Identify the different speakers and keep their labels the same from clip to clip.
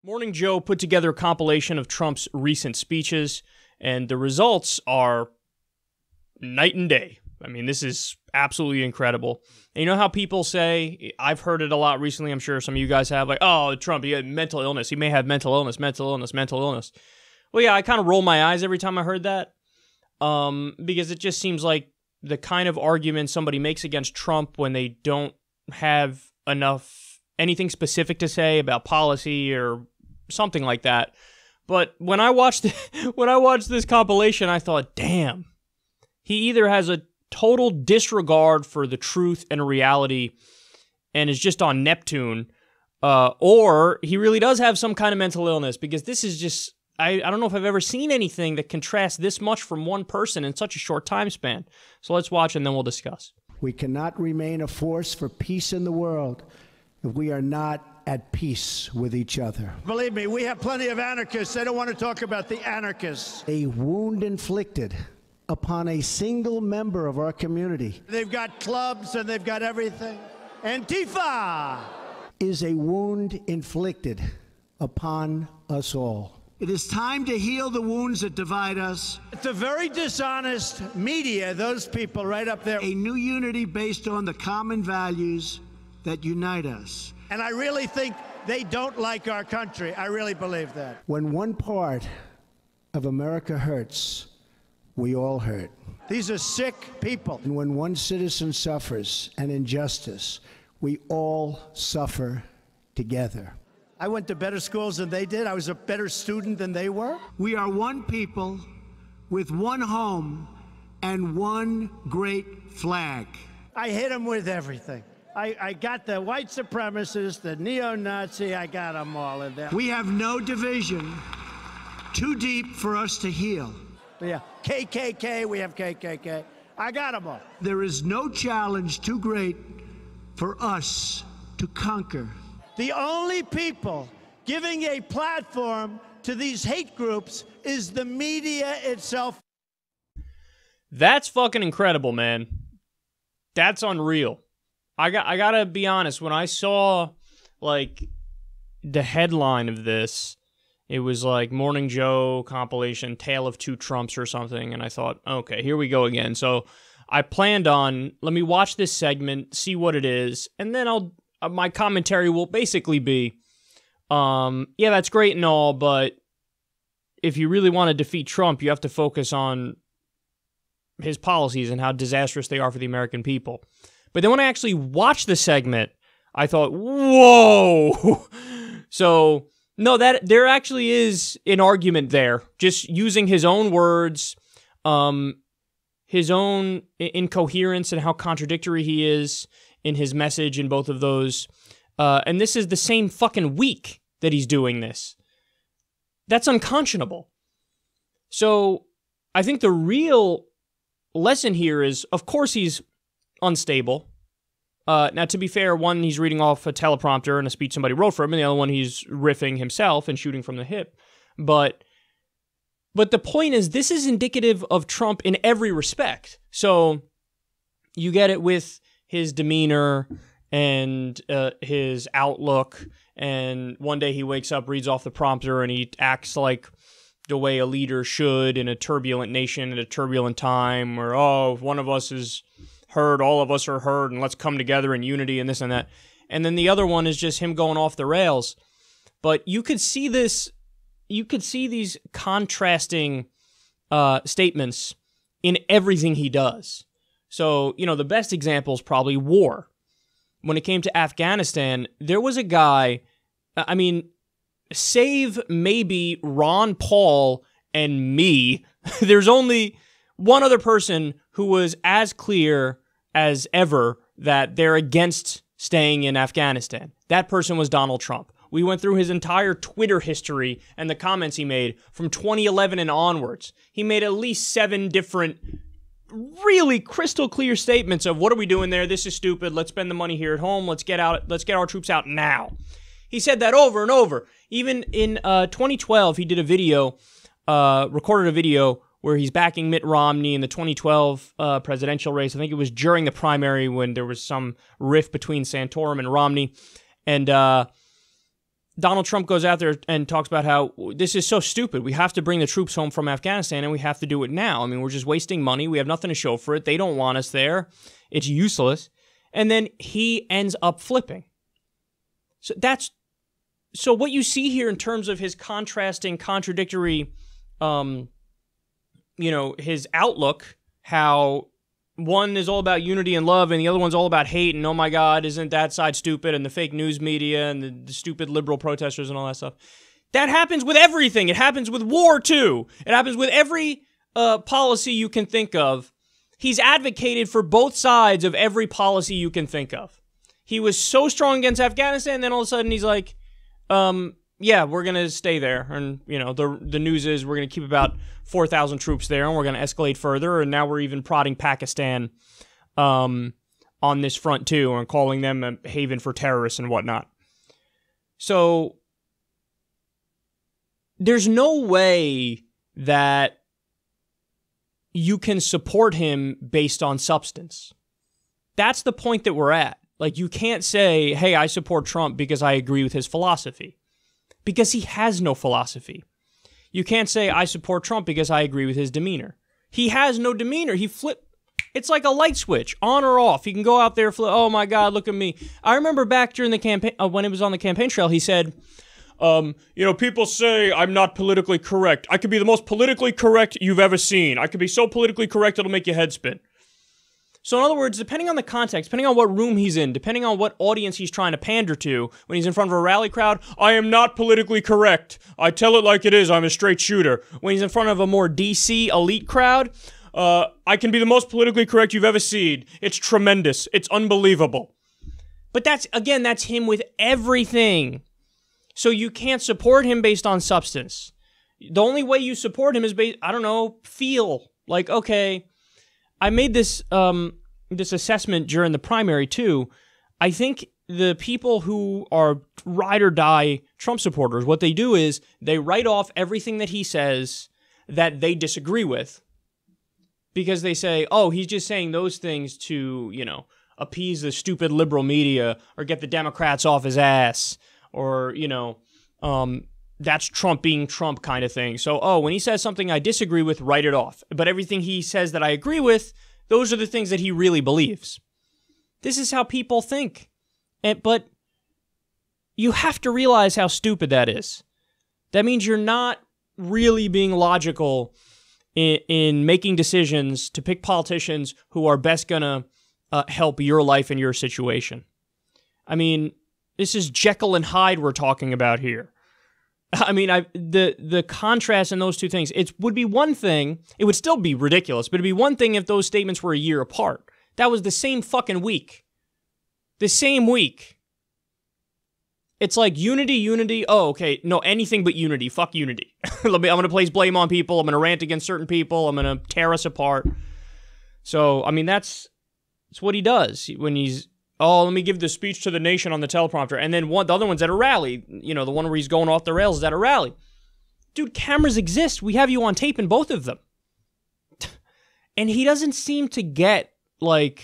Speaker 1: Morning Joe put together a compilation of Trump's recent speeches, and the results are night and day. I mean, this is absolutely incredible. And you know how people say, I've heard it a lot recently, I'm sure some of you guys have, like, oh, Trump, he had mental illness. He may have mental illness. Well, yeah, I kind of roll my eyes every time I heard that, because it just seems like the kind of argument somebody makes against Trump when they don't have anything specific to say about policy or something like that. But when I watched this compilation, I thought, damn, he either has a total disregard for the truth and reality and is just on Neptune, or he really does have some kind of mental illness, because this is just, I don't know if I've ever seen anything that contrasts this much from one person in such a short time span. So let's watch and then we'll discuss.
Speaker 2: We cannot remain a force for peace in the world if we are not at peace with each other.
Speaker 3: Believe me, we have plenty of anarchists. They don't want to talk about the anarchists.
Speaker 2: A wound inflicted upon a single member of our community.
Speaker 3: They've got clubs and they've got everything. Antifa
Speaker 2: is a wound inflicted upon us all. It is time to heal the wounds that divide us.
Speaker 3: It's a very dishonest media, those people right up there.
Speaker 2: A new unity based on the common values that unite us.
Speaker 3: And I really think they don't like our country. I really believe that.
Speaker 2: When one part of America hurts, we all hurt.
Speaker 3: These are sick people.
Speaker 2: And when one citizen suffers an injustice, we all suffer together.
Speaker 3: I went to better schools than they did. I was a better student than they were.
Speaker 2: We are one people with one home and one great flag.
Speaker 3: I hit them with everything. I got the white supremacists, the neo-Nazi, I got them all in there.
Speaker 2: We have no division too deep for us to heal.
Speaker 3: Yeah, KKK, we have KKK. I got them all.
Speaker 2: There is no challenge too great for us to conquer.
Speaker 3: The only people giving a platform to these hate groups is the media itself.
Speaker 1: That's fucking incredible, man. That's unreal. I gotta be honest, when I saw, like, the headline of this, it was like Morning Joe compilation, Tale of Two Trumps or something, and I thought, okay, here we go again. So I planned on, let me watch this segment, see what it is, and then my commentary will basically be, yeah, that's great and all, but if you really want to defeat Trump, you have to focus on his policies and how disastrous they are for the American people. But then when I actually watched the segment, I thought, whoa! So, no, that there actually is an argument there. Just using his own words, his own incoherence and how contradictory he is in his message in both of those. And this is the same fucking week that he's doing this. That's unconscionable. So, I think the real lesson here is, of course he's unstable. Now, to be fair, one, he's reading off a teleprompter and a speech somebody wrote for him, and the other one, he's riffing himself and shooting from the hip. But the point is, this is indicative of Trump in every respect. So you get it with his demeanor and his outlook, and one day he wakes up, reads off the prompter, and he acts like the way a leader should in a turbulent nation at a turbulent time, where, oh, if one of us is heard, all of us are heard, and let's come together in unity and this and that. And then the other one is just him going off the rails. But you could see this, you could see these contrasting statements in everything he does. So, you know, the best example is probably war. When it came to Afghanistan, there was a guy, I mean, save maybe Ron Paul and me, there's only one other person who was as clear as ever that they're against staying in Afghanistan. That person was Donald Trump. We went through his entire Twitter history and the comments he made from 2011 and onwards. He made at least 7 different really crystal clear statements of, what are we doing there? This is stupid. Let's spend the money here at home. Let's get our troops out now. He said that over and over. Even in 2012, he did a video, recorded a video where he's backing Mitt Romney in the 2012 presidential race. I think it was during the primary when there was some rift between Santorum and Romney. And Donald Trump goes out there and talks about how this is so stupid. We have to bring the troops home from Afghanistan, and we have to do it now. I mean, we're just wasting money. We have nothing to show for it. They don't want us there. It's useless. And then he ends up flipping. So what you see here in terms of his contrasting, contradictory, his outlook, how one is all about unity and love and the other one's all about hate and, oh my God, isn't that side stupid, and the fake news media and the stupid liberal protesters and all that stuff. That happens with everything. It happens with war too. It happens with every policy you can think of. He's advocated for both sides of every policy you can think of. He was so strong against Afghanistan, then all of a sudden he's like, yeah, we're going to stay there. And, the news is we're going to keep about 4,000 troops there, and we're going to escalate further. And now we're even prodding Pakistan on this front, too, and calling them a haven for terrorists and whatnot. So there's no way that you can support him based on substance. That's the point that we're at. Like, you can't say, hey, I support Trump because I agree with his philosophy. Because he has no philosophy. You can't say, I support Trump because I agree with his demeanor. He has no demeanor. It's like a light switch, on or off. He can go out there, oh my God, look at me. I remember back during the campaign, when it was on the campaign trail, he said, people say I'm not politically correct. I could be the most politically correct you've ever seen. I could be so politically correct it'll make your head spin. So in other words, depending on the context, depending on what room he's in, depending on what audience he's trying to pander to, when he's in front of a rally crowd, I am not politically correct. I tell it like it is. I'm a straight shooter. When he's in front of a more DC elite crowd, I can be the most politically correct you've ever seen. It's tremendous. It's unbelievable. But that's him with everything. So you can't support him based on substance. The only way you support him is based, feel. Like, okay, I made this assessment during the primary too. I think the people who are ride or die Trump supporters, what they do is they write off everything that he says that they disagree with, because they say, oh, he's just saying those things to, appease the stupid liberal media or get the Democrats off his ass, or, that's Trump being Trump kind of thing. So, when he says something I disagree with, write it off. But everything he says that I agree with, those are the things that he really believes. This is how people think. But you have to realize how stupid that is. That means you're not really being logical in making decisions to pick politicians who are best going to help your life and your situation. I mean, this is Jekyll and Hyde we're talking about here. I mean, the contrast in those two things, it would be one thing, it would still be ridiculous, but it'd be one thing if those statements were a year apart. That was the same fucking week. The same week. It's like unity, oh, okay, no, anything but unity, fuck unity. I'm going to place blame on people, I'm going to rant against certain people, I'm going to tear us apart. So, I mean, that's what he does when he's, oh, let me give the speech to the nation on the teleprompter. And then the other one's at a rally. The one where he's going off the rails is at a rally. Dude, cameras exist. We have you on tape in both of them. And he doesn't seem to get, that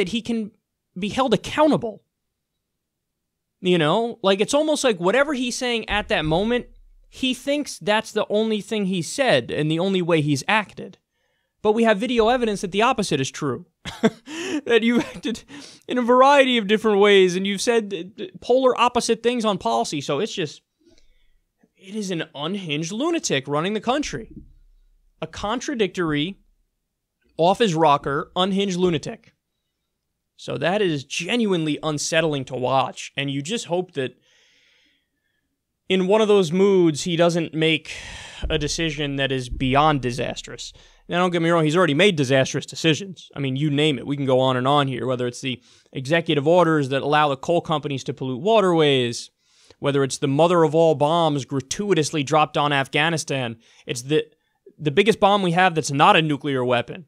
Speaker 1: he can be held accountable. It's almost like whatever he's saying at that moment, he thinks that's the only thing he said and the only way he's acted. But we have video evidence that the opposite is true. That you've acted in a variety of different ways and you've said polar opposite things on policy. So it is an unhinged lunatic running the country. A contradictory, off his rocker, unhinged lunatic. So that is genuinely unsettling to watch. And you just hope that in one of those moods, he doesn't make a decision that is beyond disastrous. Now, don't get me wrong, he's already made disastrous decisions. I mean, you name it. We can go on and on here, whether it's the executive orders that allow the coal companies to pollute waterways, whether it's the mother of all bombs gratuitously dropped on Afghanistan. It's the biggest bomb we have that's not a nuclear weapon,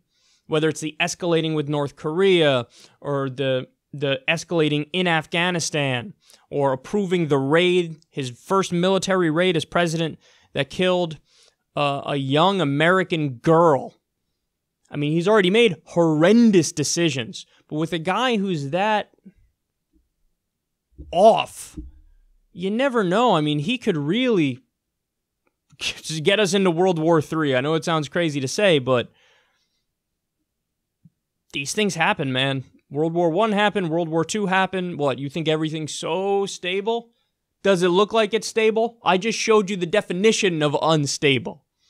Speaker 1: whether it's the escalating with North Korea or the escalating in Afghanistan, or approving the raid, his first military raid as president that killed a young American girl. I mean, he's already made horrendous decisions. But with a guy who's that off. You never know. I mean, he could really just get us into World War III. I know it sounds crazy to say, but these things happen, man. World War I happened. World War II happened. What, you think everything's so stable? Does it look like it's stable? I just showed you the definition of unstable.